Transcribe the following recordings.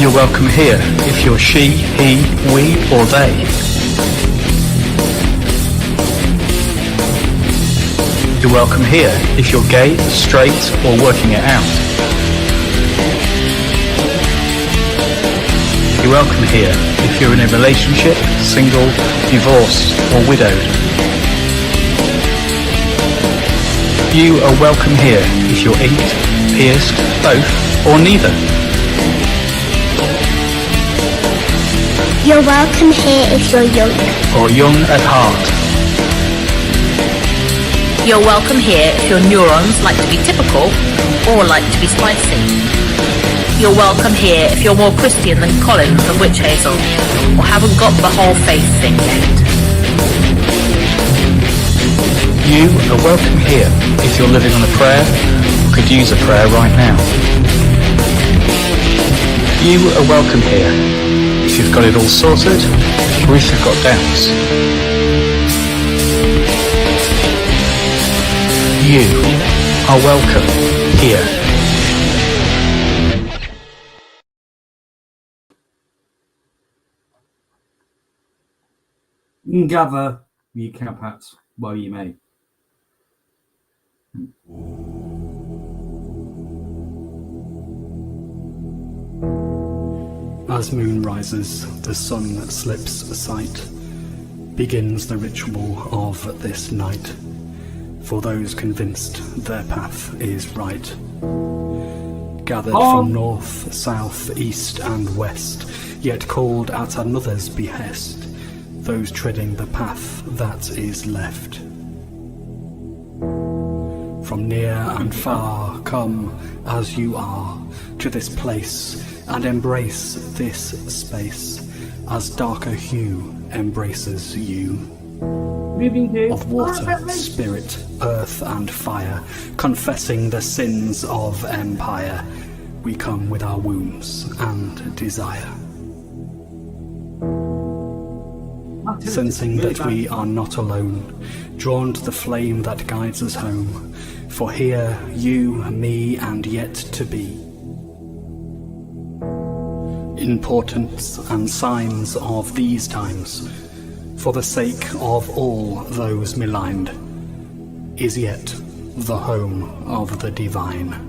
You're welcome here if you're she, he, we or they. You're welcome here if you're gay, straight or working it out. You're welcome here if you're in a relationship, single, divorced or widowed. You are welcome here if you're inked, pierced, both or neither. You're welcome here if you're young. Or young at heart. You're welcome here if your neurons like to be typical or like to be spicy. You're welcome here if you're more Christian than Colin from Witch Hazel or haven't got the whole faith thing yet. You are welcome here if you're living on a prayer or could use a prayer right now. You are welcome here if you've got it all sorted or if you've got doubts. You are welcome here. Gather, ye cowpats, while ye may. As moon rises, the sun slips sight, begins the ritual of this night, for those convinced their path is right. Gathered from north, south, east and west, yet called at another's behest, those treading the path that is left. From near and far, come as you are to this place and embrace this space as darker hue embraces you. Of water, spirit, earth and fire, confessing the sins of empire, we come with our wounds and desire. Sensing that we are not alone, drawn to the flame that guides us home, for here you, me and yet to be. Importance and signs of these times, for the sake of all those maligned, is yet the home of the divine.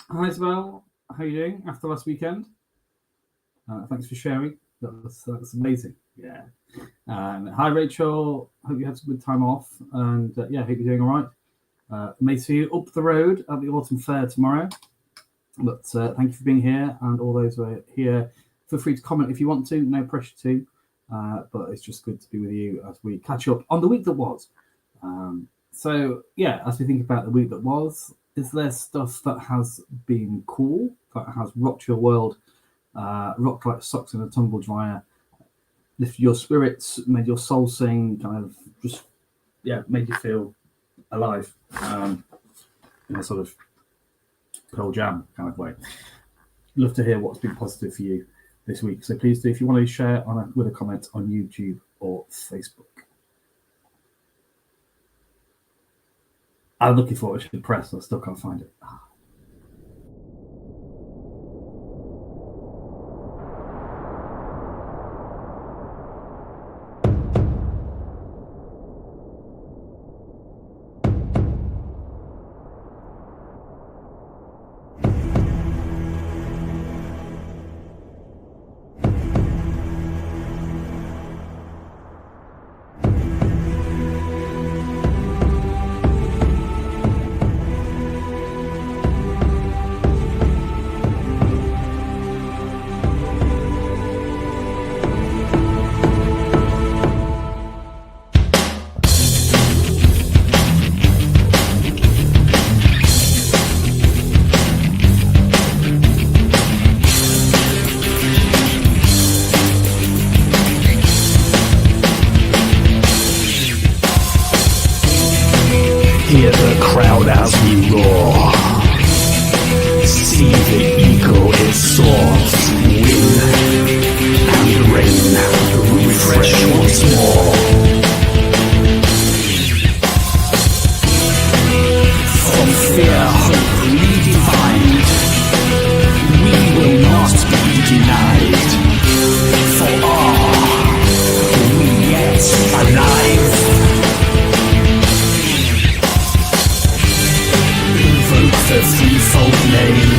Hi Isabel, how are you doing after last weekend? Thanks for sharing. That's amazing. Yeah. Hi Rachel, hope you had some good time off, and hope you're doing all right. May see you up the road at the Autumn Fair tomorrow. But thank you for being here, and all those who are here, feel free to comment if you want to. No pressure to, but it's just good to be with you as we catch up on the week that was. As we think about the week that was, is there stuff that has been cool, that has rocked your world, rocked like socks in a tumble dryer, lifted your spirits, made your soul sing, kind of just, made you feel alive in a sort of Pearl Jam kind of way? Love to hear what's been positive for you this week. So please do, if you want to share with a comment on YouTube or Facebook. I'm looking forward to the press. I still can't find it. roar. See the eagle, it soars, wind and rain, refresh once more. From fear, hope redefined, we will not be denied, for are we yet alive? Invoke the threefold name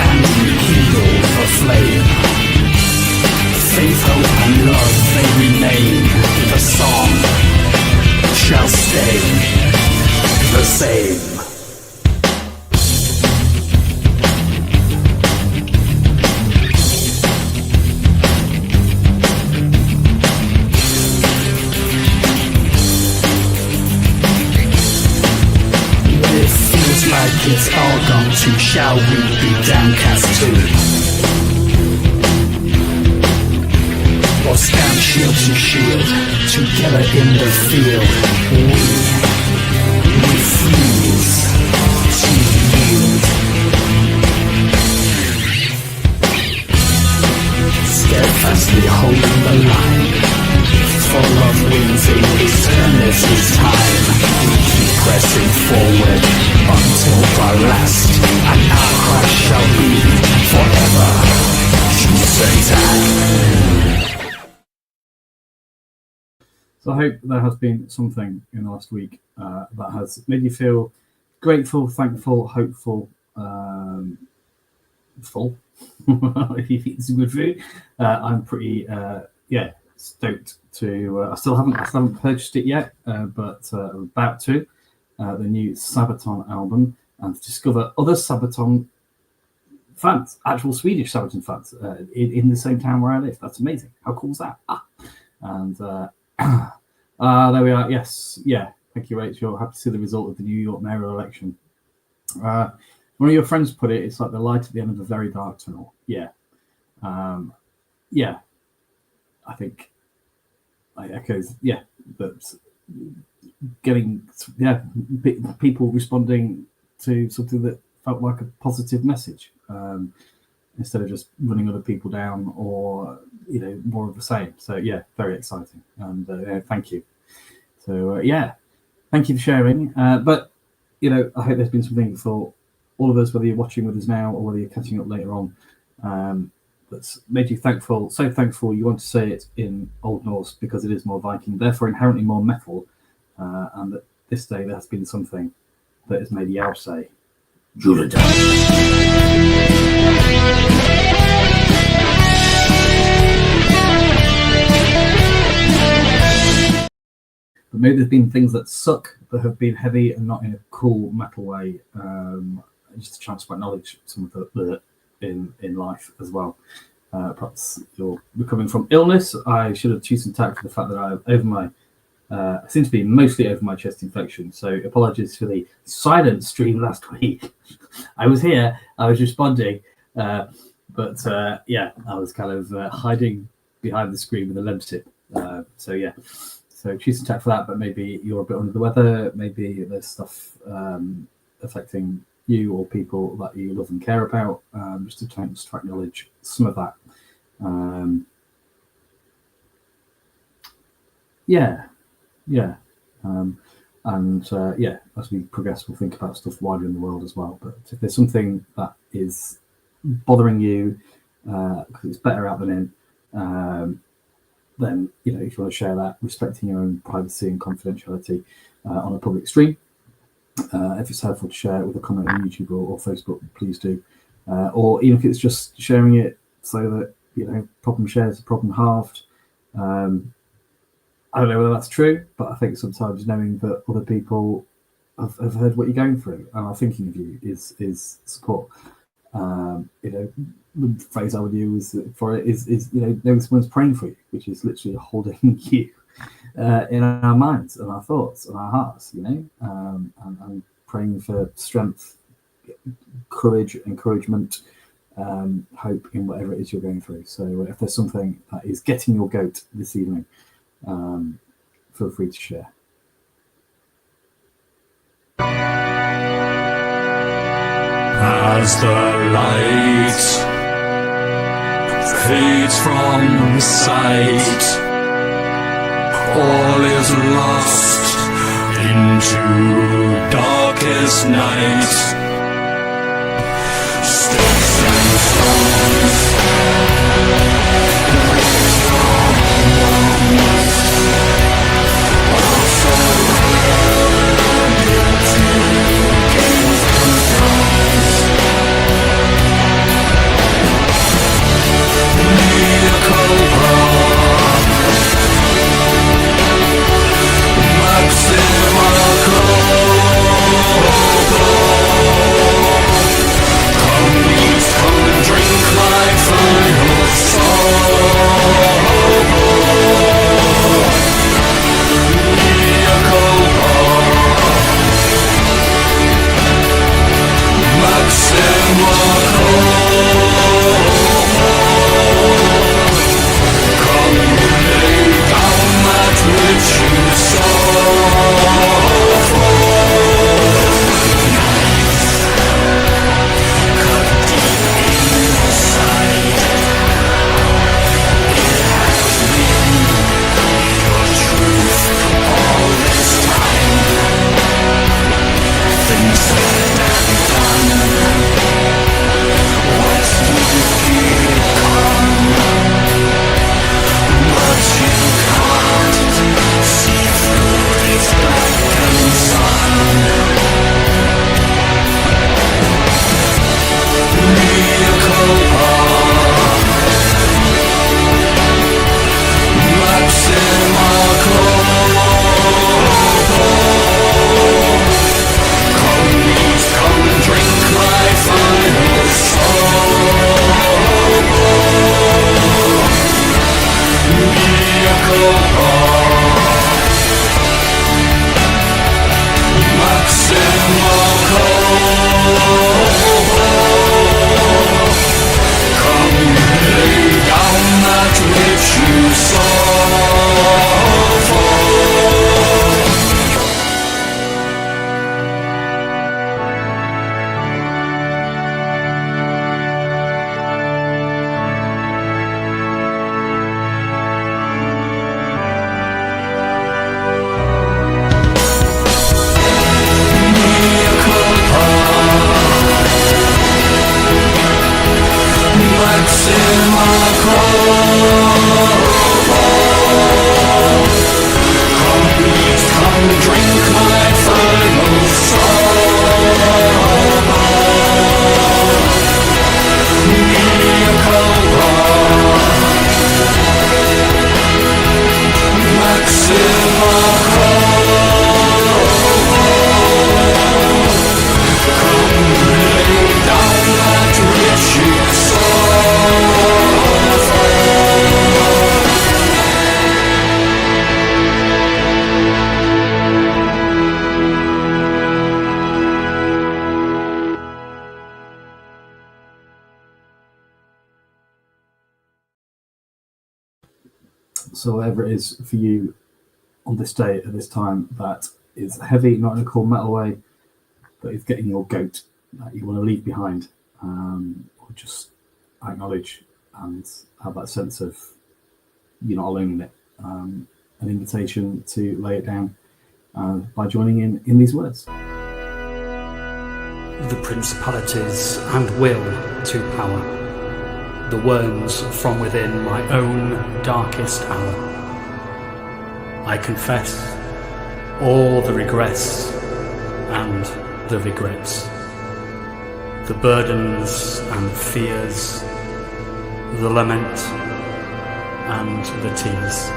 and rekindle the flame. Faith, hope and love they remain. The song shall stay the same. Like it's all gone too, shall we be downcast too? Or stand shield to shield, together in the field? We freeze to yield. Steadfastly holding the line, for love wins in eternity's time. We keep pressing forward until the last, and our crash shall be forever certain. So I hope there has been something in the last week that has made you feel grateful, thankful, hopeful, full. If you eat some good food, I'm pretty stoked to. I still haven't purchased it yet, but I'm about to. The new Sabaton album, and to discover other Sabaton fans, actual Swedish Sabaton fans, in the same town where I live. That's amazing. How cool is that? And there we are. Yes, yeah. Thank you, Rachel. Happy to see the result of the New York mayoral election. One of your friends put it, it's like the light at the end of a very dark tunnel. Yeah. Yeah. I think I echoes, but getting people responding to something that felt like a positive message, instead of just running other people down or more of the same. So yeah, very exciting, and thank you. So thank you for sharing. But I hope there's been something for all of us, whether you're watching with us now or whether you're catching up later on, that's made you thankful. So thankful you want to say it in Old Norse because it is more Viking, therefore inherently more metal. And that this day there has been something that has made Yao say, Julita. But maybe there's been things that suck that have been heavy and not in a cool metal way. Just to transfer knowledge, some of the in life as well. Perhaps you're recovering from illness. I should have chosen tact for the fact that I seem to be mostly over my chest infection, so apologies for the silent stream last week. I was here, I was responding, but I was kind of hiding behind the screen with a limp tip. So choose some tact for that, but maybe you're a bit under the weather, maybe there's stuff affecting you or people that you love and care about, just to acknowledge some of that. As we progress, we'll think about stuff wider in the world as well. But if there's something that is bothering you, because it's better out than in, then if you want to share that, respecting your own privacy and confidentiality on a public stream. If it's helpful to share it with a comment on YouTube or Facebook, please do. Or even if it's just sharing it so that problem shared is problem halved. I don't know whether that's true, but I think sometimes knowing that other people have heard what you're going through and are thinking of you is support. The phrase I would use for it is knowing someone's praying for you, which is literally holding you in our minds and our thoughts and our hearts, and praying for strength, courage, encouragement, hope in whatever it is you're going through. So if there's something that is getting your goat this evening, feel free to share. as the light fades from sight, all is lost into darkest night. Sticks and stones, So whatever it is for you on this day at this time that is heavy, not in a cool metal way, but is getting your goat that you want to leave behind, or just acknowledge and have that sense of you're not alone in it. An invitation to lay it down by joining in these words. The principalities and will to power, the worms from within my own darkest hour. I confess all the regrets and the regrets, the burdens and fears, the lament and the tears.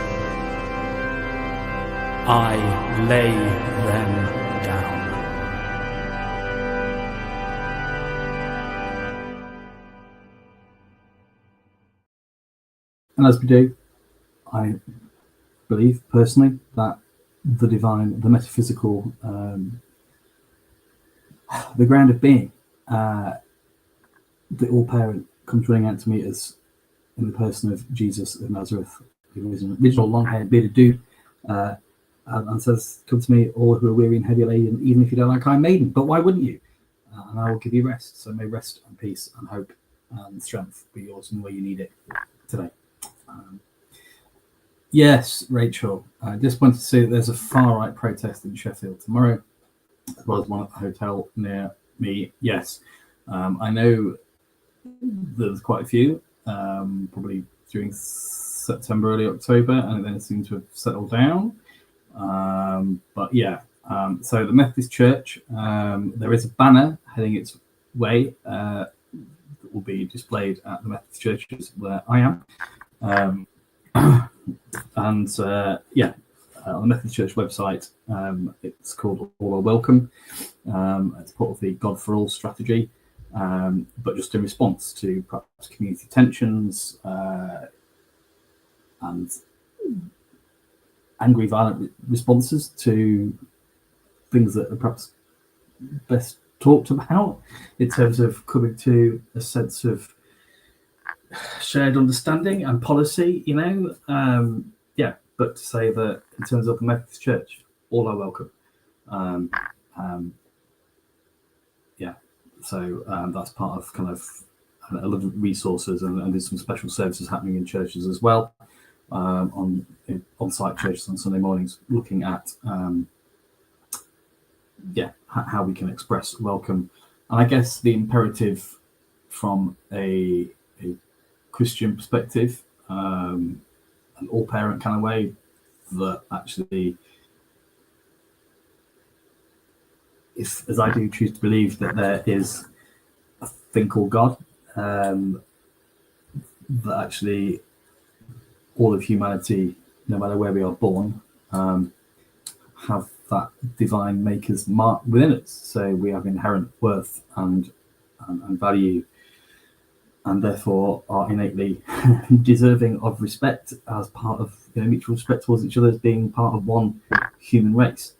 I lay them down. And as we do, I believe personally that the divine, the metaphysical, the ground of being, the all-parent comes running out to meet us in the person of Jesus of Nazareth, who is an original long-haired bearded dude, and says, "Come to me, all who are weary and heavy laden, even if you don't like Iron Maiden." But why wouldn't you? and I will give you rest. So may rest and peace and hope and strength be yours in where you need it today. Yes, Rachel, I just wanted to say that there's a far-right protest in Sheffield tomorrow, as well as one at the hotel near me. Yes, I know there's quite a few, probably during September, early October, and then it seems to have settled down. But yeah, so the Methodist Church, there is a banner heading its way that will be displayed at the Methodist churches where I am. And yeah, on the Methodist Church website, it's called All Are Welcome. It's part of the God for All strategy, but just in response to perhaps community tensions and angry, violent responses to things that are perhaps best talked about in terms of coming to a sense of shared understanding and policy, yeah, but to say that in terms of the Methodist Church, all are welcome. Yeah, so that's part of kind of a lot of resources, and there's some special services happening in churches as well, on-site churches on Sunday mornings, looking at yeah, how we can express welcome. And I guess the imperative from a Christian perspective, an all-parent kind of way, that actually, if, as I do choose to believe that there is a thing called God, that actually all of humanity, no matter where we are born, have that divine maker's mark within us. So we have inherent worth and value, and therefore are innately deserving of respect as part of mutual respect towards each other, as being part of one human race.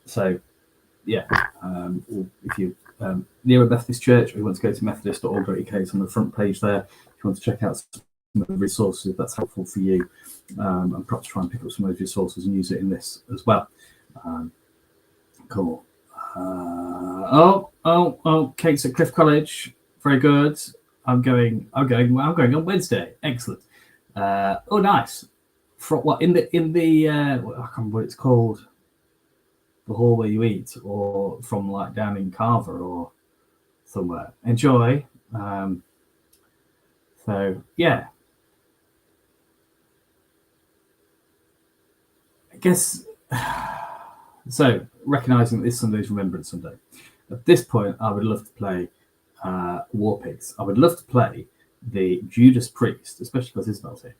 So yeah, if you near a Methodist church, or you want to go to methodist.org.uk, it's on the front page there. If you want to check out some of the resources, if that's helpful for you, and perhaps try and pick up some of those resources and use it in this as well. Cool. Kate's at Cliff College. Very good. I'm going on Wednesday. Excellent. Oh, nice. For what in the I can't remember what it's called. The hall where you eat, or from like down in Carver or somewhere. Enjoy. So yeah. I guess so. Recognizing that this Sunday is Remembrance Sunday, at this point, I would love to play War Pigs. I would love to play the Judas Priest, especially because Isabel's here.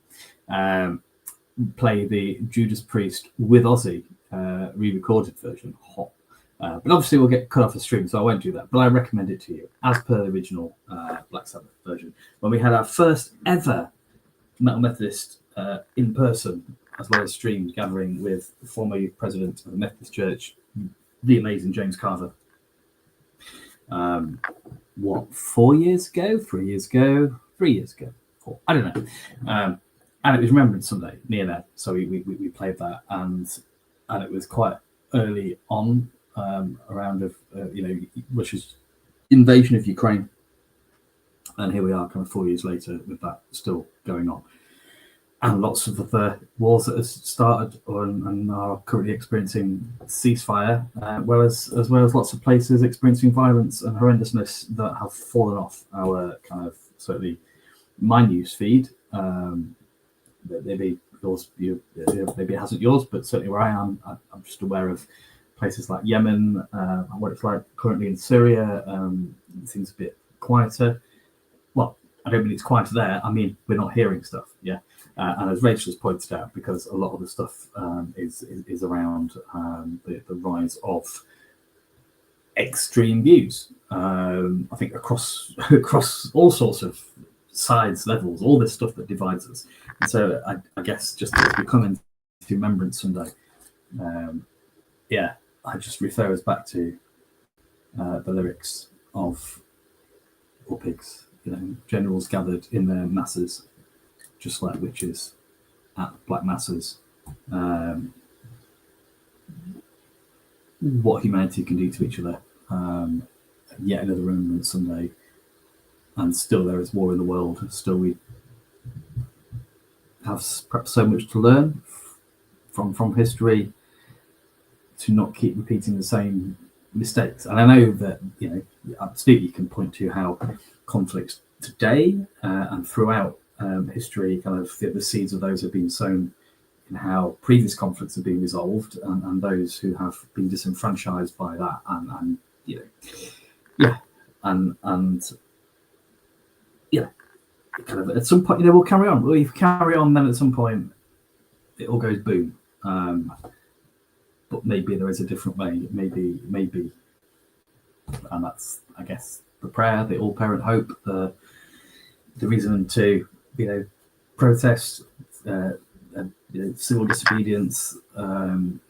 Play the Judas Priest with Ozzy re-recorded version. But obviously we'll get cut off the stream, so I won't do that. But I recommend it to you, as per the original Black Sabbath version. When we had our first ever Metal Methodist in person, as well as streamed, gathering with the former president of the Methodist Church, the amazing James Carver. 4 years ago? 3 years ago? 3 years ago? 4, I don't know. And it was Remembrance Sunday near there, so we played that, and it was quite early on, around of Russia's invasion of Ukraine, and here we are, kind of 4 years later, with that still going on, and lots of other wars that have started and are currently experiencing ceasefire, as well as lots of places experiencing violence and horrendousness that have fallen off our kind of certainly my news feed. Maybe yours, maybe it hasn't yours, but certainly where I am, I'm just aware of places like Yemen, and what it's like currently in Syria. It seems a bit quieter. Well, I don't mean it's quieter there. I mean, we're not hearing stuff. Yeah. And as Rachel has pointed out, because a lot of the stuff is around the rise of extreme views. I think across all sorts of sides, levels, all this stuff that divides us. And so I guess just as we come into Remembrance Sunday, yeah, I just refer us back to the lyrics of War Pigs. Generals gathered in their masses, just like witches at black masses. What humanity can do to each other, yet another Remembrance Sunday, and still there is war in the world. Still, we have perhaps so much to learn from history to not keep repeating the same mistakes. And I know that, you know, absolutely you can point to how conflicts today and throughout history, kind of the seeds of those have been sown in how previous conflicts have been resolved, and those who have been disenfranchised by that, and you know, yeah, and yeah, kind of at some point, you know, we'll carry on. We'll carry on, then at some point it all goes boom. But maybe there is a different way. Maybe, and that's, I guess, the prayer, the all-parent hope, the reason to, you know, protest, you know, civil disobedience,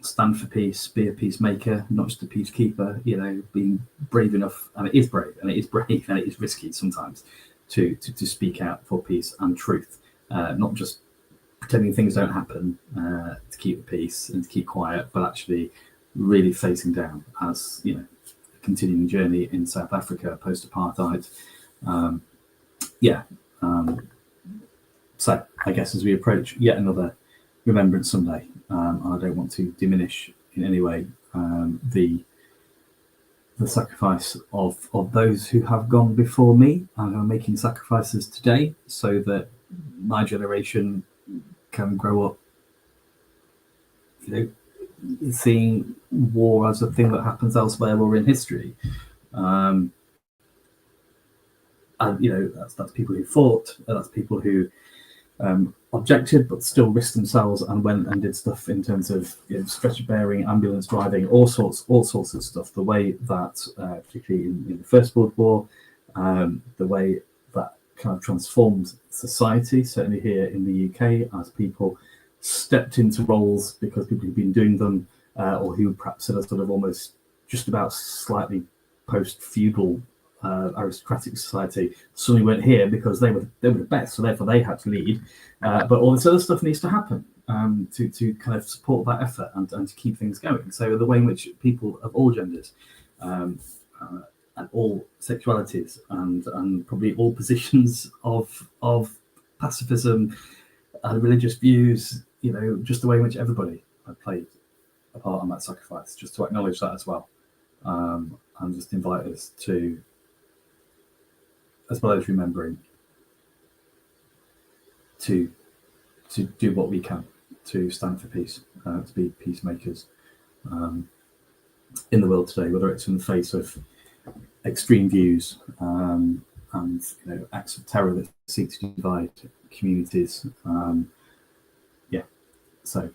stand for peace, be a peacemaker, not just a peacekeeper. You know, being brave enough, and it is brave, and it is brave, and it is risky sometimes to speak out for peace and truth, not just pretending things don't happen to keep the peace and to keep quiet, but actually really facing down, as you know, a continuing journey in South Africa post-apartheid. So I guess as we approach yet another Remembrance Sunday, I don't want to diminish in any way the sacrifice of those who have gone before me and are making sacrifices today, so that my generation can grow up, you know, seeing war as a thing that happens elsewhere or in history. And you know, that's people who fought, that's people who objected but still risked themselves and went and did stuff in terms of, you know, stretcher bearing, ambulance driving, all sorts of stuff. The way that, particularly in the First World War, the way that kind of transformed society, certainly here in the UK, as people stepped into roles because people who'd been doing them, or who perhaps in a sort of almost just about slightly post-feudal aristocratic society suddenly went here because they were the best, so therefore they had to lead. But all this other stuff needs to happen to kind of support that effort and to keep things going. So the way in which people of all genders and all sexualities and probably all positions of pacifism and religious views, you know, just the way in which everybody had played a part on that sacrifice, just to acknowledge that as well, and just invite us to, as well as remembering, to do what we can to stand for peace, to be peacemakers in the world today, whether it's in the face of extreme views and, you know, acts of terror that seek to divide communities. So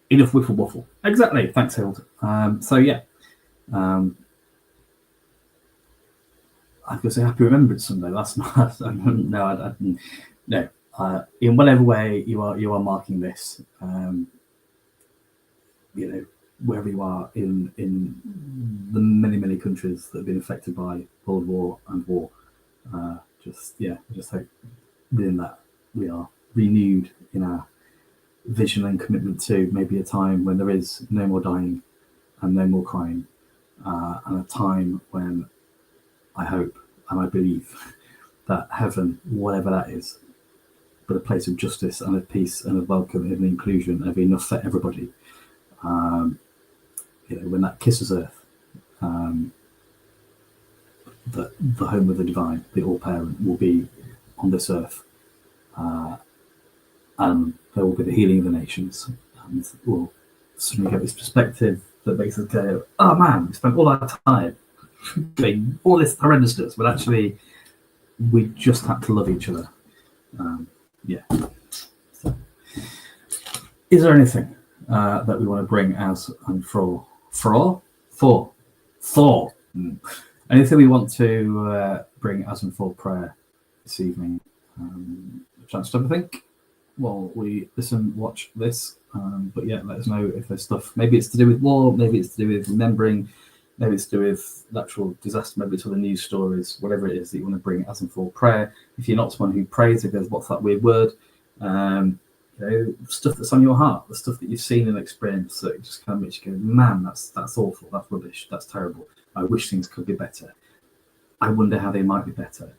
enough wiffle waffle. Exactly. Thanks, Hild. I was going to say Happy Remembrance Sunday. That's not. No. In whatever way you are marking this, you know, wherever you are in the many countries that have been affected by World War and war, I just hope within that we are renewed in our vision and commitment to maybe a time when there is no more dying and no more crying, and a time when I hope and I believe that heaven, whatever that is, but a place of justice and of peace and of welcome and of inclusion, of enough for everybody. You know, when that kisses earth, that the home of the divine, the all-parent, will be on this earth, and there will be the healing of the nations, and we'll suddenly get this perspective that makes us go, oh man, we spent all our time doing all this horrendousness, but actually we just had to love each other. So, is there anything that we want to bring as and for anything we want to bring as and for prayer this evening? A chance to have a think while we listen, watch this. But yeah, let us know if there's stuff. Maybe it's to do with war, maybe it's to do with remembering, maybe it's to do with natural disaster, maybe it's other news stories, whatever it is that you want to bring as and for prayer. If you're not someone who prays, it goes, what's that weird word? You know, stuff that's on your heart, the stuff that you've seen and experienced that just kind of makes you go, man, that's awful, that's rubbish, that's terrible. I wish things could be better. I wonder how they might be better.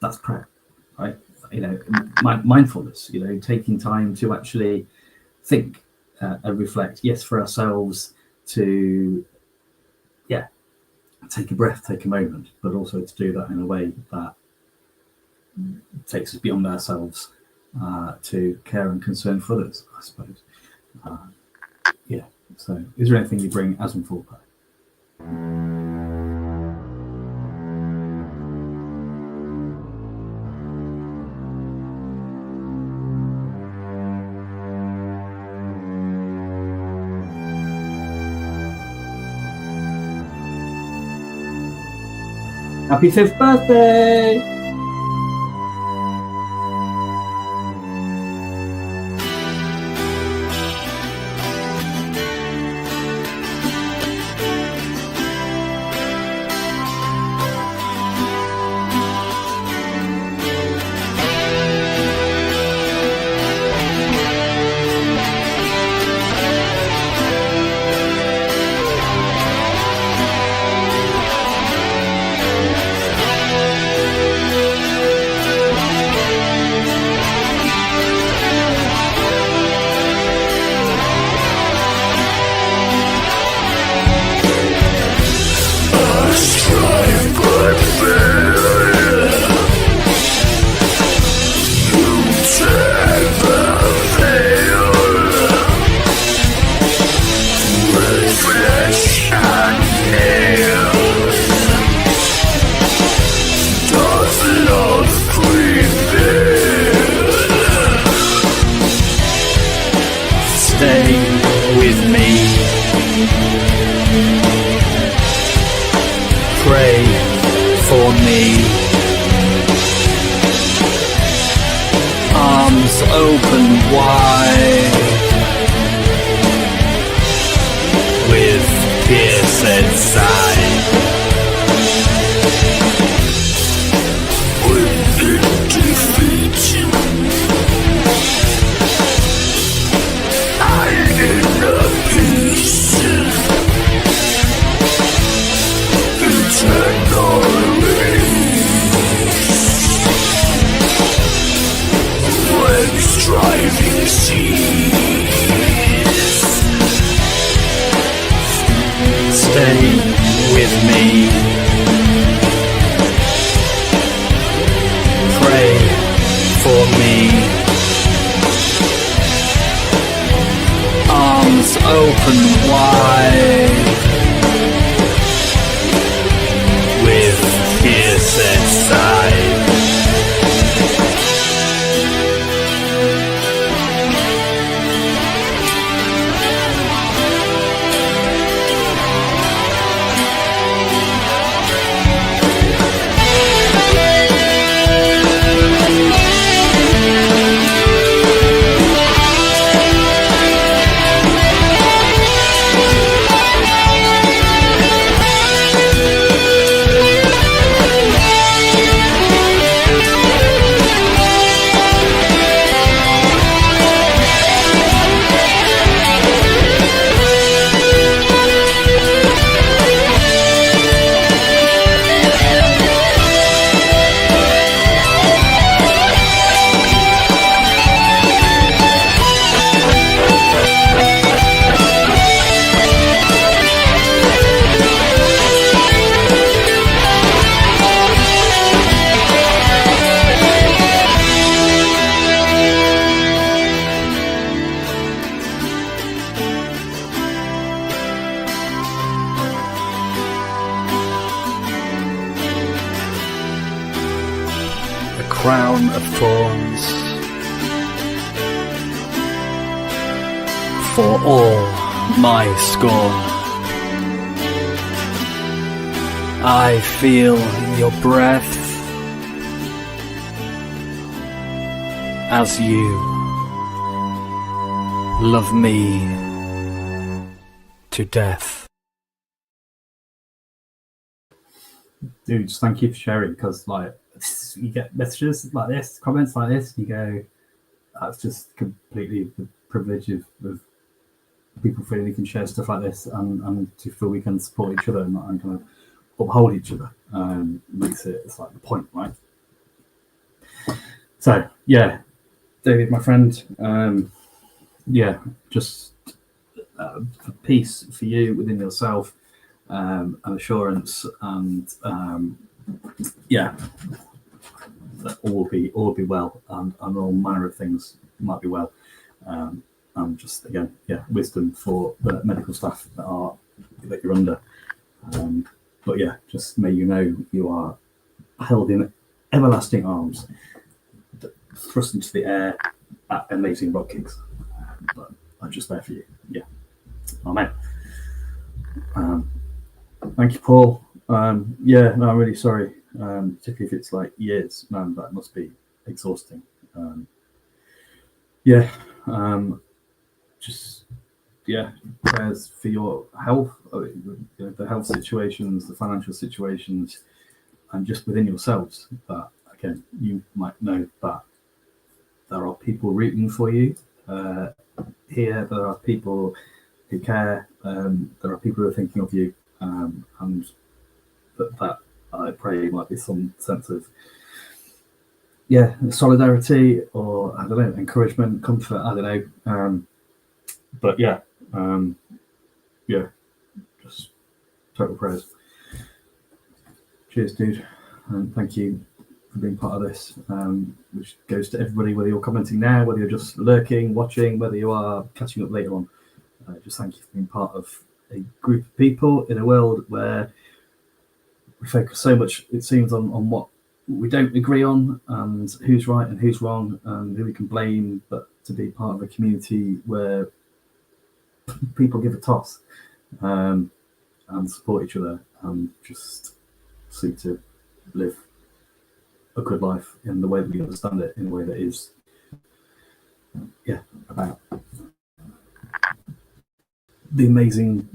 That's prayer, right? Mindfulness, taking time to actually think and reflect. Yes, for ourselves to, take a breath, take a moment, but also to do that in a way that takes us beyond ourselves to care and concern for others, I suppose. So is there anything you bring as and for? Happy 5th birthday! Stay with me. Pray for me. Arms open wide with pierced side. Within defeat, inner peace, eternal release. When striving cease, Stay with me. Pray for me. Arms open wide with pierced side. Crown of thorns for all my scorn. I feel your breath as you love me to death. Dudes, thank you for sharing, because you get messages like this, comments like this, and you go, that's just completely the privilege of people feeling we can share stuff like this and to feel we can support each other and kind of uphold each other. Makes it's like the point, right? So yeah, David, my friend, just for peace for you within yourself, and assurance, and that all will be well, and all manner of things might be well, and just again, wisdom for the medical staff that you're under. But yeah, just may you know you are held in everlasting arms, thrust into the air at amazing rock kicks. But I'm just there for you. Yeah. Amen. Thank you, Paul. I'm really sorry. Particularly if it's like years, man, that must be exhausting. Prayers for your health, the health situations, the financial situations, and just within yourselves. That again, you might know that there are people rooting for you here. There are people who care. There are people who are thinking of you, and that I pray might be some sense of solidarity, or I don't know, encouragement, comfort. I don't know, just total prayers. Cheers, dude, and thank you for being part of this, which goes to everybody, whether you're commenting now, whether you're just lurking, watching, whether you are catching up later on. Just thank you for being part of a group of people in a world where we focus so much, it seems, on what we don't agree on, and who's right and who's wrong and who we can blame, but to be part of a community where people give a toss, and support each other, and just seek to live a good life in the way that we understand it, in a way that is about the amazing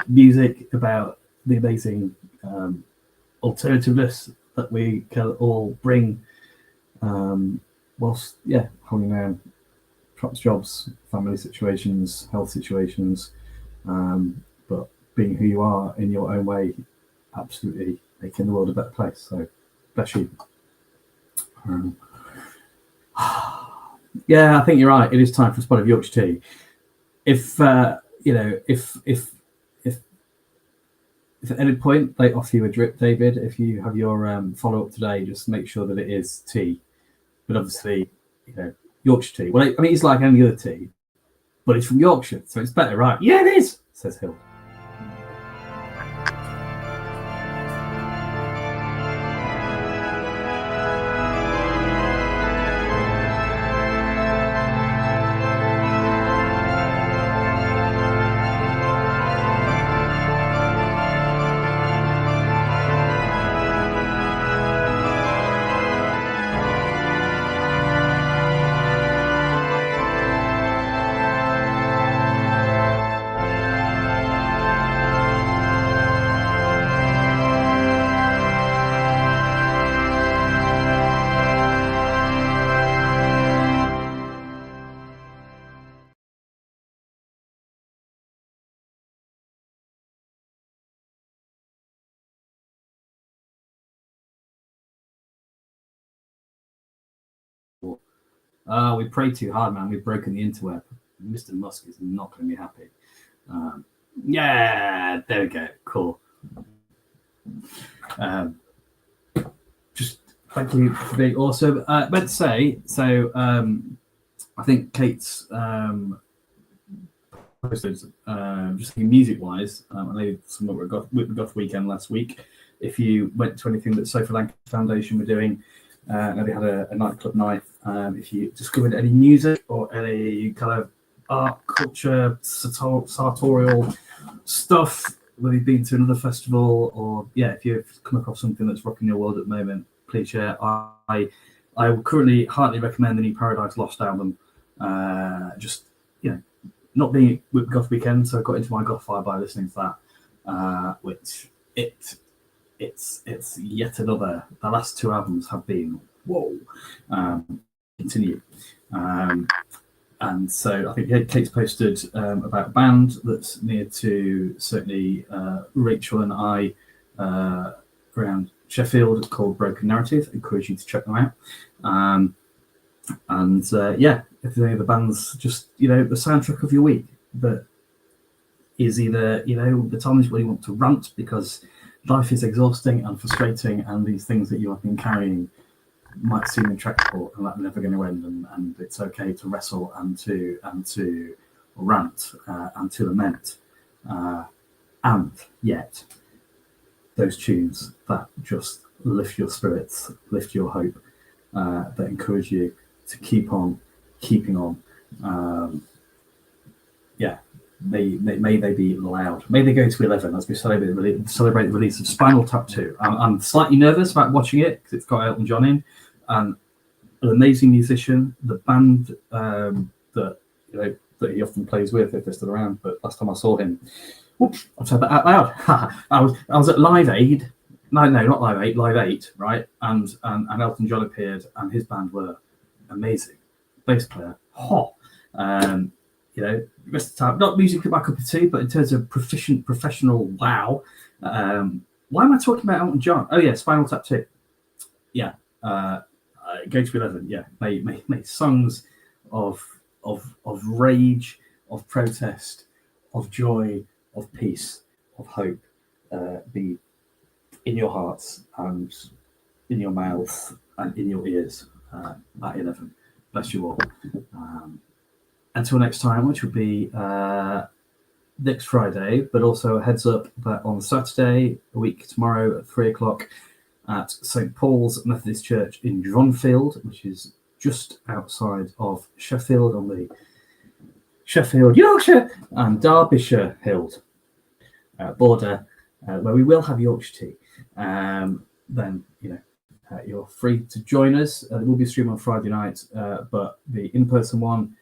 music, about the amazing alternativeness that we can all bring, whilst holding down jobs, family situations, health situations, but being who you are in your own way, absolutely making the world a better place. So bless you. I think you're right. It is time for a spot of Yorkshire tea. If at any point they offer you a drip, David, if you have your follow-up today, just make sure that it is tea. But obviously, Yorkshire tea. Well, I mean, it's like any other tea, but it's from Yorkshire, so it's better, right? Yeah, it is, says Hill. We pray too hard, man. We've broken the interweb. Mr. Musk is not going to be happy. There we go. Cool. Just thank you for being awesome. Meant to say, so I think Kate's posted just music-wise. I know some of the Goth weekend last week. If you went to anything that Sofa Lancaster Foundation were doing, they had a nightclub night. If you discovered any music or any kind of art, culture, sartorial stuff, whether you've been to another festival, or if you've come across something that's rocking your world at the moment, please share. I would currently heartily recommend the new Paradise Lost album. Not being with Goth Weekend, so I got into my goth fire by listening to that, which it's yet another. The last two albums have been whoa. Continue. And so I think Kate's posted about a band that's near to certainly Rachel and I around Sheffield called Broken Narrative. I encourage you to check them out. Yeah, if there's any of the bands, just, the soundtrack of your week that is either, the times where you want to rant because life is exhausting and frustrating and these things that you have been carrying might seem intractable and that's never going to end, and it's okay to wrestle and to rant and to lament, and yet those tunes that just lift your spirits, lift your hope, that encourage you to keep on keeping on. May they be loud. May they go to 11 as we celebrate the release of Spinal Tap 2. I'm slightly nervous about watching it because it's got Elton John in, and an amazing musician. The band that he often plays with, if they're still around. But last time I saw him, I've said that out loud. I was at Live Aid. No, not Live Aid. Live 8, right? And Elton John appeared, and his band were amazing. Bass player, the rest of the time, not music my cup of tea, but in terms of professional, wow. Why am I talking about Elton John? Oh yeah, Spinal Tap 2. Yeah, go to 11. Yeah, may songs of rage, of protest, of joy, of peace, of hope be in your hearts and in your mouths and in your ears at 11. Bless you all. Until next time, which will be next Friday, but also a heads up that on Saturday, a week tomorrow at 3:00 at St. Paul's Methodist Church in Dronfield, which is just outside of Sheffield on the Sheffield, Yorkshire and Derbyshire Hild border, where we will have Yorkshire tea. Then, you're free to join us. There will be a stream on Friday night, but the in-person one,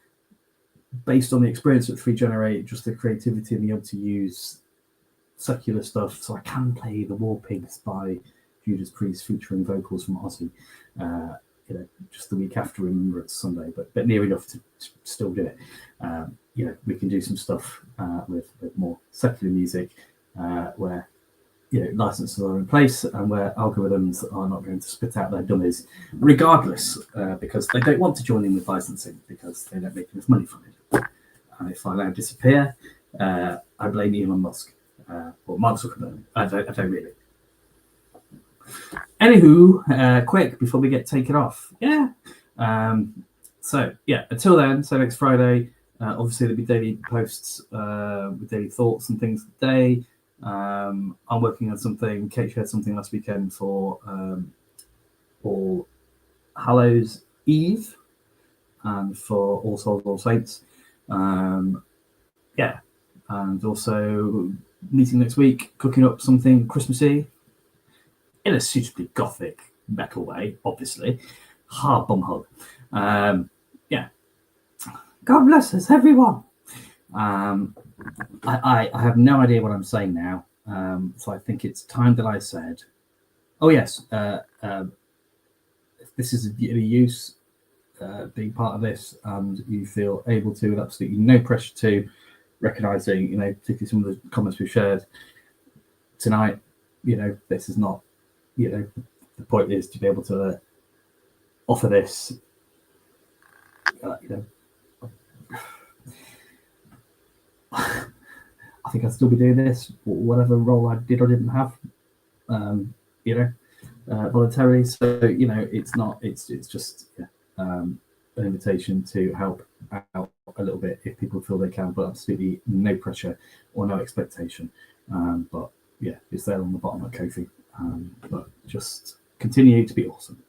based on the experience at Free Generate, just the creativity and being able to use secular stuff. So I can play The War Pigs by Judas Priest featuring vocals from Ozzy, just the week after Remembrance Sunday, but near enough to still do it. We can do some stuff with more secular music where licenses are in place and where algorithms are not going to spit out their dummies regardless, because they don't want to join in with licensing because they don't make enough money from it. And if I now disappear, I blame Elon Musk or Mark Zuckerberg. I don't really. Anywho, quick before we get taken off. Until then, so next Friday, obviously there'll be daily posts with daily thoughts and things today. I'm working on something. Kate shared something last weekend for All Hallows Eve and for All Souls, All Saints. And also meeting next week, cooking up something Christmassy in a suitably gothic metal way, obviously. Bum hug. God bless us, everyone. I have no idea what I'm saying now, so I think it's time that I said, oh yes, if this is any use, being part of this, and you feel able to, with absolutely no pressure to, recognising, particularly some of the comments we've shared tonight, this is not, the point is to be able to offer this, I think I'd still be doing this, whatever role I did or didn't have, voluntarily. So, it's just an invitation to help out a little bit if people feel they can, but absolutely no pressure or no expectation. It's there on the bottom of Ko-fi. But just continue to be awesome.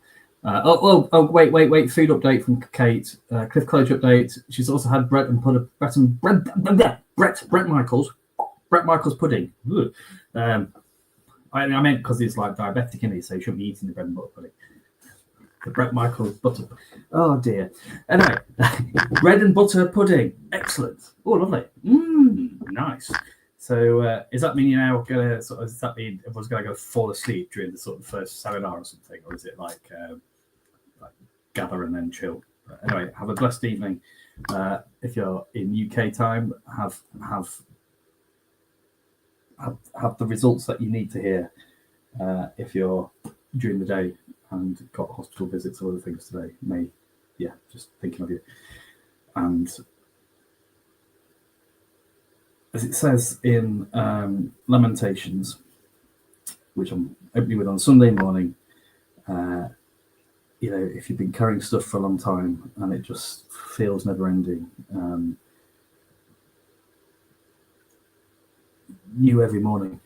Wait! Food update from Kate. Cliff College update. She's also had Brett Michael's pudding. I meant because he's like diabetic, isn't he? So he shouldn't be eating the bread and butter pudding. The Brett Michael's butter. Oh dear. Anyway, bread and butter pudding. Excellent. Oh, lovely. Nice. So does that mean you're now gonna does that mean everyone's gonna go fall asleep during the sort of first seminar or something, or is it like gather and then chill? Anyway, have a blessed evening. If you're in UK time, have the results that you need to hear. If you're during the day and got hospital visits or other things today, just thinking of you. And as it says in Lamentations, which I'm opening with on Sunday morning, if you've been carrying stuff for a long time and it just feels never ending, new every morning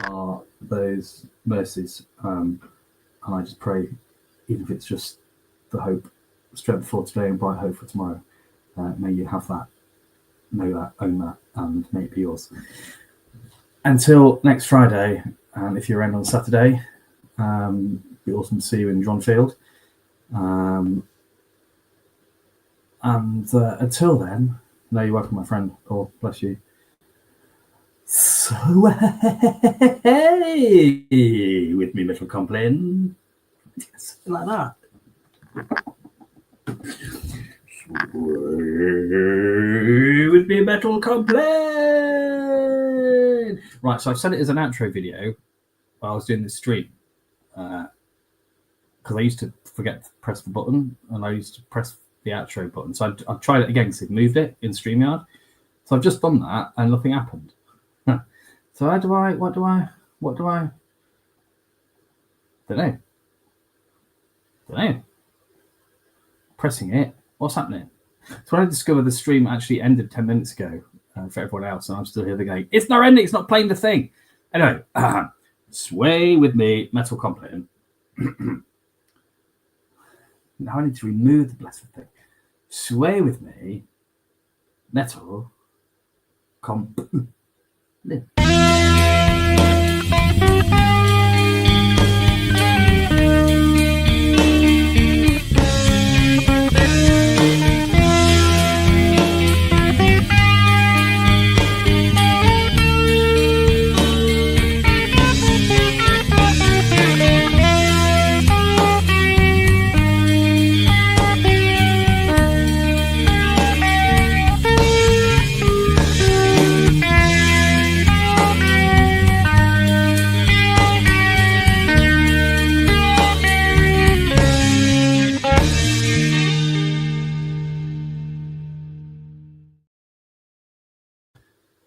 are those mercies. And I just pray, even if it's just the hope, strength for today and bright hope for tomorrow, may you have that, know that, own that, and may it be yours. Until next Friday, and if you're around on Saturday, it'd be awesome to see you in Dronfield. And until then, no, you're welcome, my friend. Oh, bless you. Sway with me, Metal Compline. Something like that. Sway with me, Metal Compline. Right, so I've set it as an outro video while I was doing this stream. Because I used to forget to press the button, and I used to press the outro button. So I've tried it again because it moved it in StreamYard. So I've just done that, and nothing happened. So what do I? Don't know. Pressing it. What's happening? So when I discovered the stream actually ended 10 minutes ago for everyone else, and I'm still here going, it's not ending, it's not playing the thing. Anyway, sway with me, Metal Compline. Now I need to remove the blessed thing. Sway with me, Metal Compline.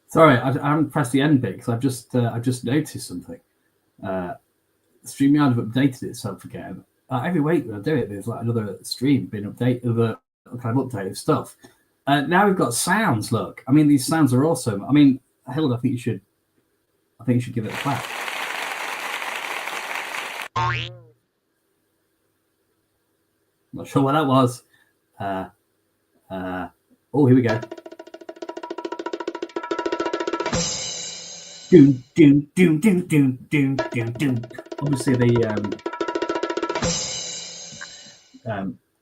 Sorry, I haven't pressed the end bit because I've just noticed something. StreamYard have updated itself again. Every week when I do it, there's like another stream being updated, other kind of updated stuff. Now we've got sounds. Look, I mean, these sounds are awesome. I mean, Hilda, I think you should give it a clap. Not sure what that was. Oh, here we go. Doom, doom, doom, doom, doom, doom, doom, doom. Obviously, the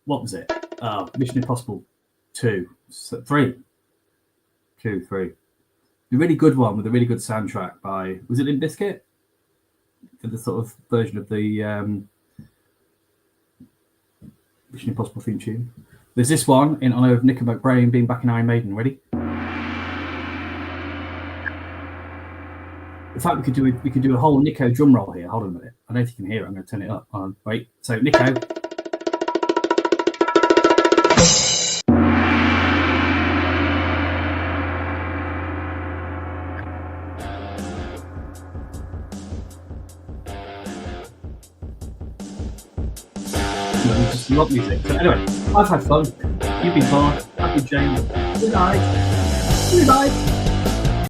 what was it? Mission Impossible 3. The really good one with a really good soundtrack by, was it Limp Bizkit? For the sort of version of the Mission Impossible theme tune. There's this one in honor of Nico McBrain being back in Iron Maiden. Ready? In fact, we could do a whole Nico drum roll here. Hold on a minute. I don't know if you can hear it. I'm going to turn it up. Wait. So Nico. Just love music. So anyway, I've had fun. You've been fun. I've been James. Good night. Good night.